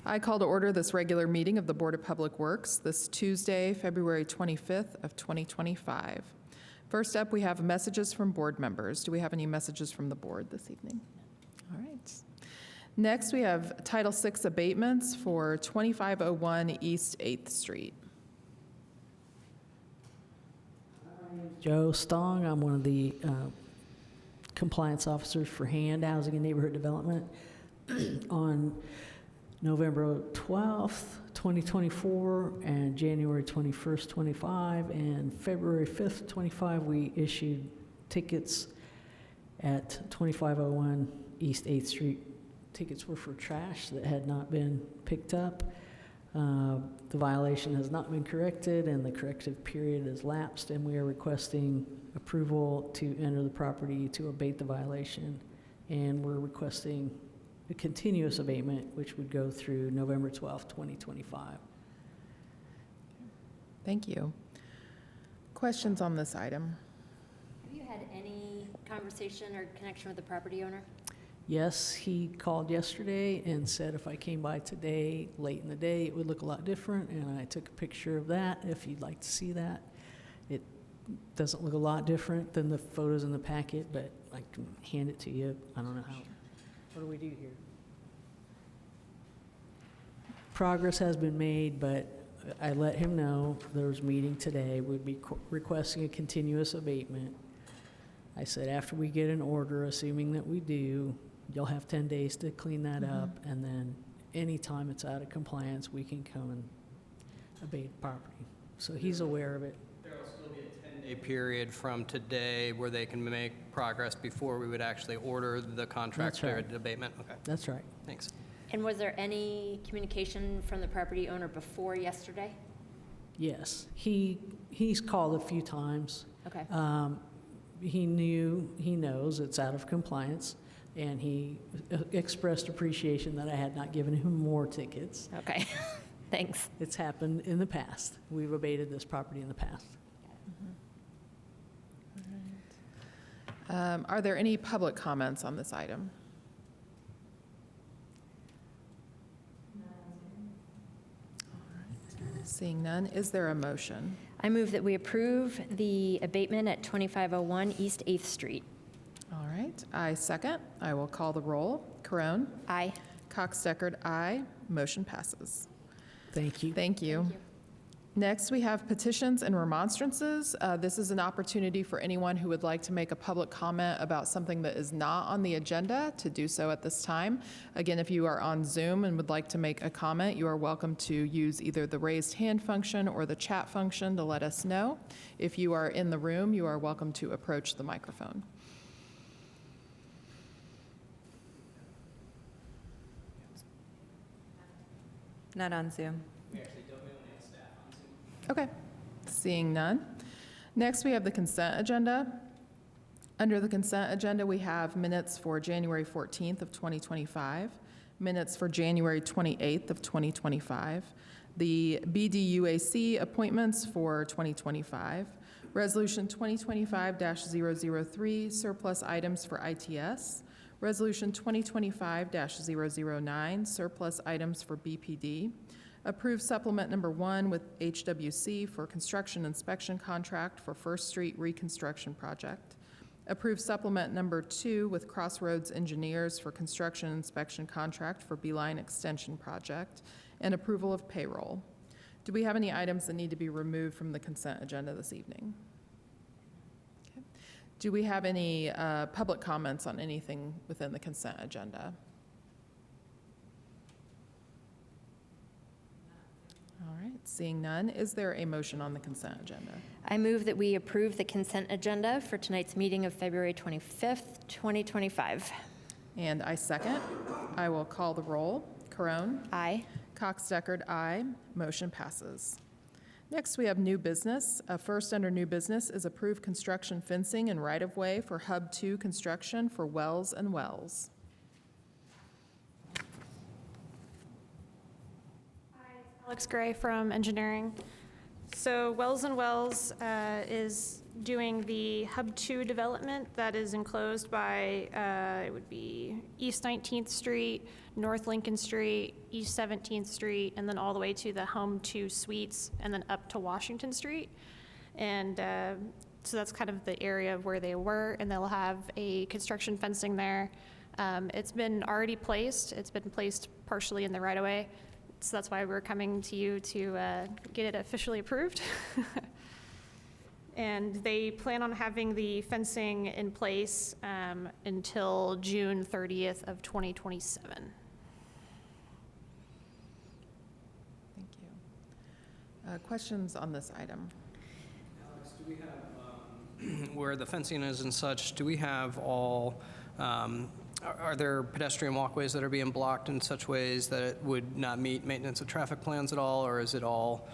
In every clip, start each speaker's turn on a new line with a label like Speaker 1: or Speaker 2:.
Speaker 1: I call to order this regular meeting of the Board of Public Works this Tuesday, February 25th of 2025. First up, we have messages from board members. Do we have any messages from the board this evening? All right. Next, we have Title VI abatements for 2501 East 8th Street.
Speaker 2: Joe Stong, I'm one of the compliance officers for HAND, Housing and Neighborhood Development. On November 12th, 2024, and January 21st, 25, and February 5th, 25, we issued tickets at 2501 East 8th Street. Tickets were for trash that had not been picked up. The violation has not been corrected, and the corrective period has lapsed, and we are requesting approval to enter the property to abate the violation, and we're requesting a continuous abatement, which would go through November 12th, 2025.
Speaker 1: Thank you. Questions on this item?
Speaker 3: Have you had any conversation or connection with the property owner?
Speaker 2: Yes, he called yesterday and said if I came by today, late in the day, it would look a lot different, and I took a picture of that if you'd like to see that. It doesn't look a lot different than the photos in the packet, but I can hand it to you. I don't know how. What do we do here? Progress has been made, but I let him know there was a meeting today. We'd be requesting a continuous abatement. I said after we get an order, assuming that we do, you'll have 10 days to clean that up, and then anytime it's out of compliance, we can come and abate the property. So he's aware of it.
Speaker 4: There will still be a 10-day period from today where they can make progress before we would actually order the contract
Speaker 2: That's right.
Speaker 4: abatement? Okay,
Speaker 2: That's right.
Speaker 4: thanks.
Speaker 3: And was there any communication from the property owner before yesterday?
Speaker 2: Yes. He's called a few times.
Speaker 3: Okay.
Speaker 2: He knows it's out of compliance, and he expressed appreciation that I had not given him more tickets.
Speaker 3: Okay, thanks.
Speaker 2: It's happened in the past. We've abated this property in the past.
Speaker 1: Are there any public comments on this item? Seeing none, is there a motion?
Speaker 3: I move that we approve the abatement at 2501 East 8th Street.
Speaker 1: All right, I second. I will call the roll. Corone?
Speaker 3: Aye.
Speaker 1: Cox-Deckard, aye. Motion passes.
Speaker 2: Thank you.
Speaker 1: Thank you. Next, we have petitions and remonstrances. This is an opportunity for anyone who would like to make a public comment about something that is not on the agenda to do so at this time. Again, if you are on Zoom and would like to make a comment, you are welcome to use either the raised hand function or the chat function to let us know. If you are in the room, you are welcome to approach the microphone.
Speaker 5: Not on Zoom.
Speaker 1: Okay, seeing none. Next, we have the consent agenda. Under the consent agenda, we have minutes for January 14th of 2025, minutes for January 28th of 2025, the BDUAC appointments for 2025, Resolution 2025-003, surplus items for ITS, Resolution 2025-009, surplus items for BPD, approve supplement number 1 with HWC for construction inspection contract for First Street reconstruction project. Approve supplement number 2 with Crossroads Engineers for construction inspection contract for Beeline extension project. And approval of payroll. Do we have any items that need to be removed from the consent agenda this evening? Okay. Do we have any public comments on anything within the consent agenda? All right, seeing none, is there a motion on the consent agenda?
Speaker 3: I move that we approve the consent agenda for tonight's meeting of February 25th, 2025.
Speaker 1: And I second. I will call the roll. Corone?
Speaker 3: Aye.
Speaker 1: Cox-Deckard, aye. Motion passes. Next, we have new business. First under new business is approved construction fencing and right-of-way for Hub 2 construction for Wells and Wells.
Speaker 6: Alex Gray from engineering. So Wells and Wells is doing the Hub 2 development that is enclosed by, it would be East 19th Street, North Lincoln Street, East 17th Street, and then all the way to the Home 2 Suites, and then up to Washington Street. And so that's kind of the area of where they were, and they'll have a construction fencing there. It's been already placed. It's been placed partially in the right-of-way. So that's why we're coming to you to get it officially approved. And they plan on having the fencing in place until June 30th of 2027.
Speaker 1: Thank you. Questions on this item?
Speaker 4: Alex, do we have, where the fencing is and such, do we have all, are there pedestrian walkways that are being blocked in such ways that it would not meet maintenance of traffic plans at all, or is it all?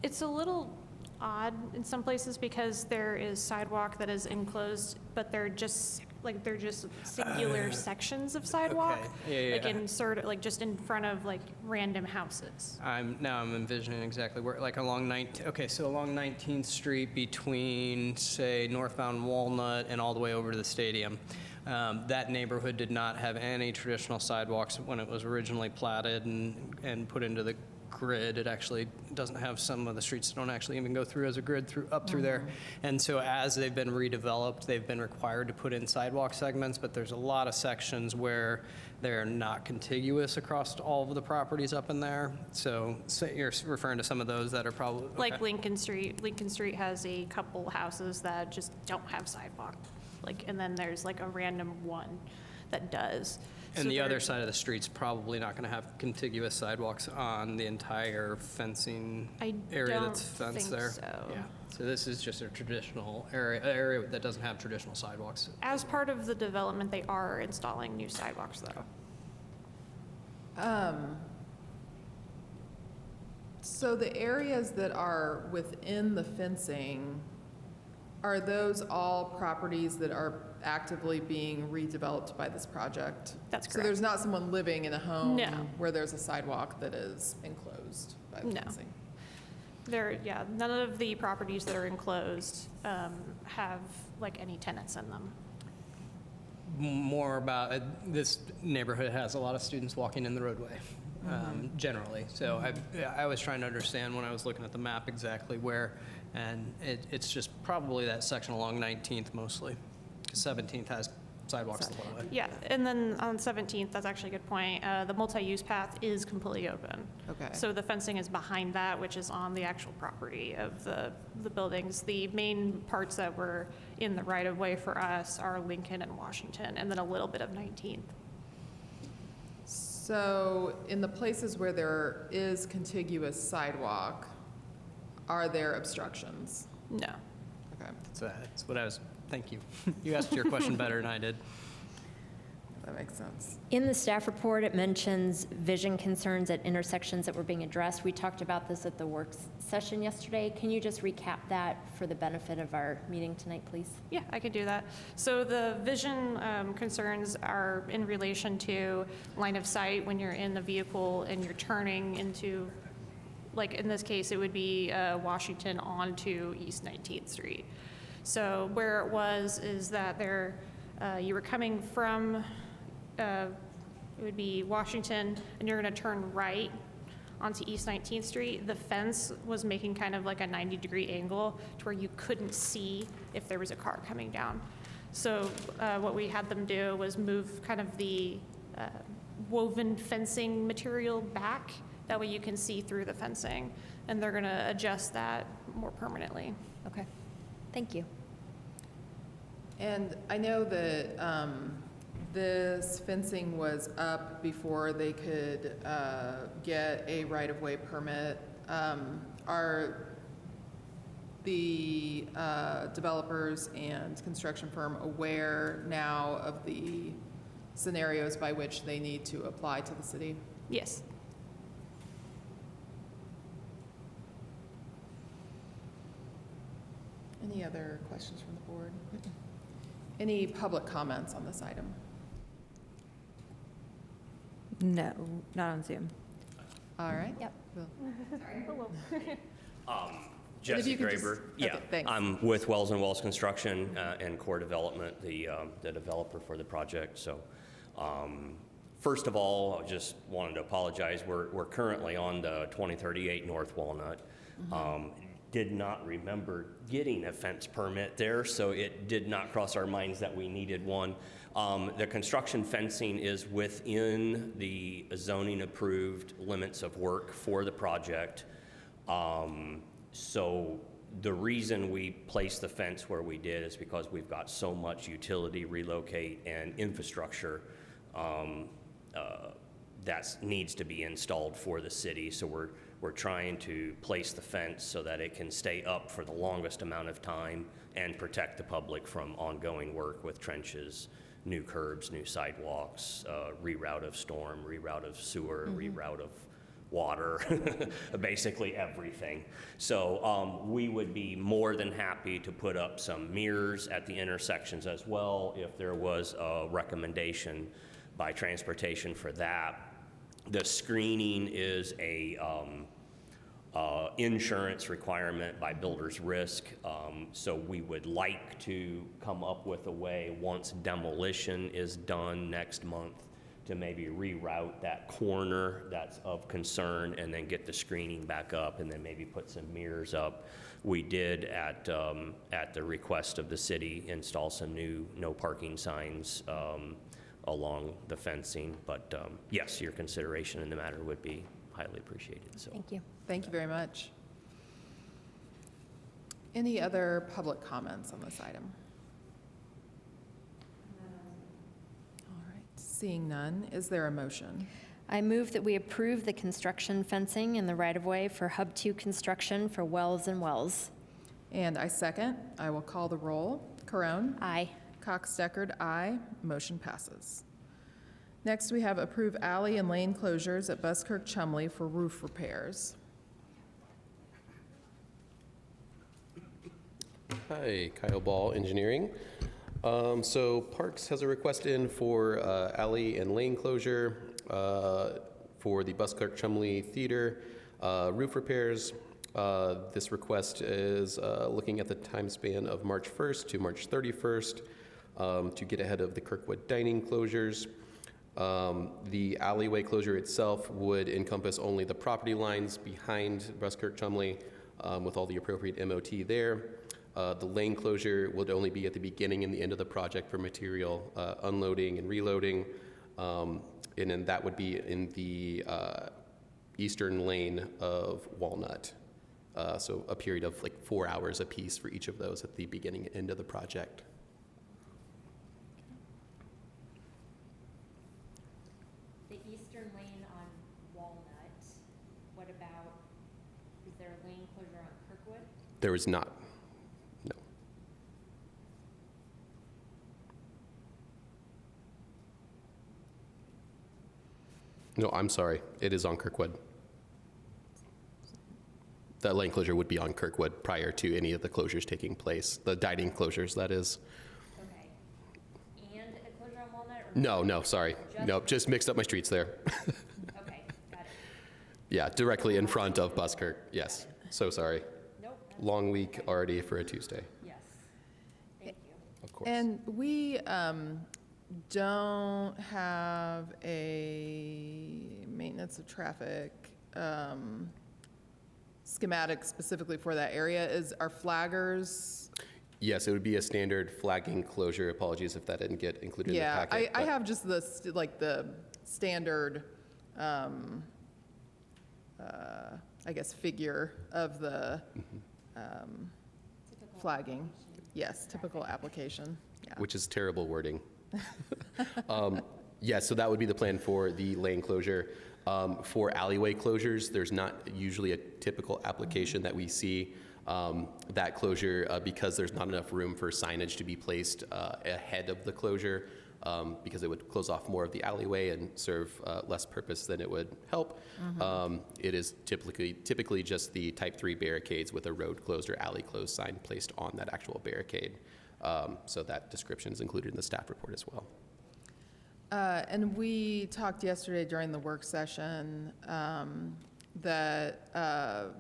Speaker 6: It's a little odd in some places because there is sidewalk that is enclosed, but they're just singular sections of sidewalk.
Speaker 4: Okay. Yeah.
Speaker 6: Like in sort of, like just in front of like random houses.
Speaker 4: Now I'm envisioning exactly where, like along 19th Street between, say, northbound Walnut and all the way over to the stadium. That neighborhood did not have any traditional sidewalks when it was originally platted and put into the grid. It actually doesn't have some of the streets that don't actually even go through as a grid through there. And so as they've been redeveloped, they've been required to put in sidewalk segments, but there's a lot of sections where they're not contiguous across all of the properties up in there. So you're referring to some of those that are probably... Okay.
Speaker 6: Like Lincoln Street. Lincoln Street has a couple houses that just don't have sidewalk. And then there's like a random one that does.
Speaker 4: And
Speaker 6: So
Speaker 4: the other
Speaker 6: they're-
Speaker 4: side of the street's probably not going to have contiguous sidewalks on the entire fencing
Speaker 6: I
Speaker 4: area
Speaker 6: don't
Speaker 4: that's fenced
Speaker 6: think
Speaker 4: there.
Speaker 6: so.
Speaker 4: Yeah. So this is just a traditional area that doesn't have traditional sidewalks.
Speaker 6: As part of the development, they are installing new sidewalks though.
Speaker 1: So the areas that are within the fencing, are those all properties that are actively being redeveloped by this project?
Speaker 6: That's
Speaker 1: So there's
Speaker 6: correct.
Speaker 1: not someone living in a home
Speaker 6: No.
Speaker 1: where there's a sidewalk that is enclosed by the
Speaker 6: No.
Speaker 1: fencing?
Speaker 6: None of the properties that are enclosed have like any tenants in them.
Speaker 4: More about, this neighborhood has a lot of students walking in the roadway, generally. So I was trying to understand when I was looking at the map exactly where, and it's just probably that section along 19th mostly. 17th has sidewalks the whole way.
Speaker 6: Yeah, and then on 17th, that's actually a good point. The multi-use path is completely open.
Speaker 1: Okay.
Speaker 6: So the fencing is behind that, which is on the actual property of the buildings. The main parts that were in the right-of-way for us are Lincoln and Washington, and then a little bit of 19th.
Speaker 1: So in the places where there is contiguous sidewalk, are there obstructions?
Speaker 6: No.
Speaker 1: Okay,
Speaker 4: That's what I was, thank you. You asked your question better than I did.
Speaker 1: that makes sense.
Speaker 3: In the staff report, it mentions vision concerns at intersections that were being addressed. We talked about this at the work session yesterday. Can you just recap that for the benefit of our meeting tonight, please?
Speaker 6: Yeah, I can do that. So the vision concerns are in relation to line of sight when you're in the vehicle and you're turning into, like in this case, it would be Washington onto East 19th Street. So where it was is that you were coming from, it would be Washington, and you're going to turn right onto East 19th Street. The fence was making kind of like a 90-degree angle to where you couldn't see if there was a car coming down. So what we had them do was move kind of the woven fencing material back. That way you can see through the fencing, and they're going to adjust that more permanently.
Speaker 3: Okay, thank you.
Speaker 1: And I know that this fencing was up before they could get a right-of-way permit. Are the developers and construction firm aware now of the scenarios by which they need to apply to the city?
Speaker 6: Yes.
Speaker 1: Any other questions from the board? Any public comments on this item?
Speaker 5: No, not on Zoom.
Speaker 1: All right.
Speaker 3: Yep.
Speaker 1: Well,
Speaker 7: Jesse
Speaker 1: you could just-
Speaker 7: Graber.
Speaker 1: okay,
Speaker 7: Yeah,
Speaker 1: thanks.
Speaker 7: I'm with Wells and Wells Construction and Core Development, the developer for the project. So, first of all, I just wanted to apologize. We're currently on the 2038 North Walnut. Did not remember getting a fence permit there, so it did not cross our minds that we needed one. The construction fencing is within the zoning approved limits of work for the project. So the reason we placed the fence where we did is because we've got so much utility relocate and infrastructure that needs to be installed for the city. So we're trying to place the fence so that it can stay up for the longest amount of time and protect the public from ongoing work with trenches, new curbs, new sidewalks, reroute of storm, reroute of sewer, reroute of water, basically everything. So we would be more than happy to put up some mirrors at the intersections as well if there was a recommendation by transportation for that. The screening is a insurance requirement by builder's risk. So we would like to come up with a way, once demolition is done next month, to maybe reroute that corner that's of concern and then get the screening back up and then maybe put some mirrors up. We did, at the request of the city, install some new no parking signs along the fencing. But yes, your consideration in the matter would be highly appreciated. So.
Speaker 3: Thank you.
Speaker 1: Thank you very much. Any other public comments on this item? All right, seeing none, is there a motion?
Speaker 3: I move that we approve the construction fencing in the right-of-way for Hub 2 construction for Wells and Wells.
Speaker 1: And I second. I will call the roll. Corone?
Speaker 3: Aye.
Speaker 1: Cox-Deckard, aye. Motion passes. Next, we have approve alley and lane closures at Buskirk Chumley for roof repairs.
Speaker 8: Hi, Kyle Ball, Engineering. So Parks has a request in for alley and lane closure for the Buskirk Chumley Theater roof repairs. This request is looking at the time span of March 1st to March 31st to get ahead of the Kirkwood dining closures. The alleyway closure itself would encompass only the property lines behind Buskirk Chumley with all the appropriate MOT there. The lane closure would only be at the beginning and the end of the project for material unloading and reloading. And then that would be in the eastern lane of Walnut. So a period of like 4 hours apiece for each of those at the beginning and end of the project.
Speaker 3: The eastern lane on Walnut, what about, is there a lane closure on Kirkwood?
Speaker 8: There is not. No. No, I'm sorry. It is on Kirkwood. That lane closure would be on Kirkwood prior to any of the closures taking place. The dining closures, that is.
Speaker 3: Okay. And a closure on Walnut? Or
Speaker 8: No, sorry. Nope, just mixed up my streets there.
Speaker 3: Okay, got it.
Speaker 8: Yeah, directly in front of Buskirk. Yes. So sorry.
Speaker 3: Nope.
Speaker 8: Long week already for a Tuesday,
Speaker 3: Yes. Thank you.
Speaker 8: of course.
Speaker 1: And we don't have a maintenance of traffic schematic specifically for that area. Is our flaggers?
Speaker 8: Yes, it would be a standard flagging closure. Apologies if that didn't get included in the
Speaker 1: Yeah,
Speaker 8: packet.
Speaker 1: I
Speaker 8: but-
Speaker 1: have just the, the standard, I guess, figure of the flagging. Yes, typical application, yeah.
Speaker 8: Which is terrible wording. Yes, so that would be the plan for the lane closure. For alleyway closures, there's not usually a typical application that we see. That closure, because there's not enough room for signage to be placed ahead of the closure, because it would close off more of the alleyway and serve less purpose than it would help. It is typically just the type 3 barricades with a road closed or alley closed sign placed on that actual barricade. So that description is included in the staff report as well.
Speaker 1: And we talked yesterday during the work session that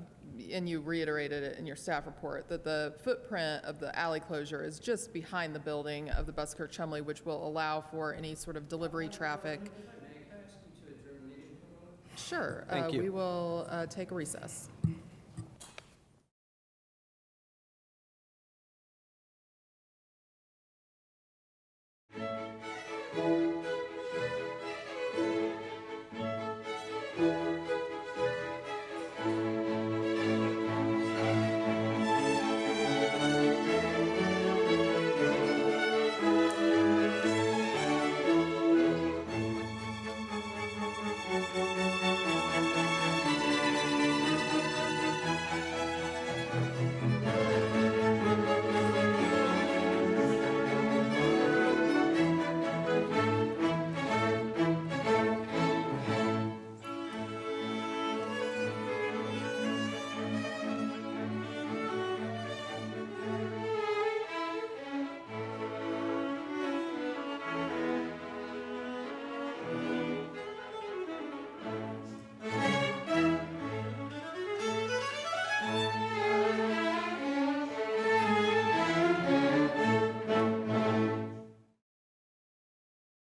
Speaker 1: and you reiterated it in your staff report, that the footprint of the alley closure is just behind the building of the Buskirk-Chumley, which will allow for any sort of delivery traffic. Sure.
Speaker 4: Thank you.
Speaker 1: We will take a recess.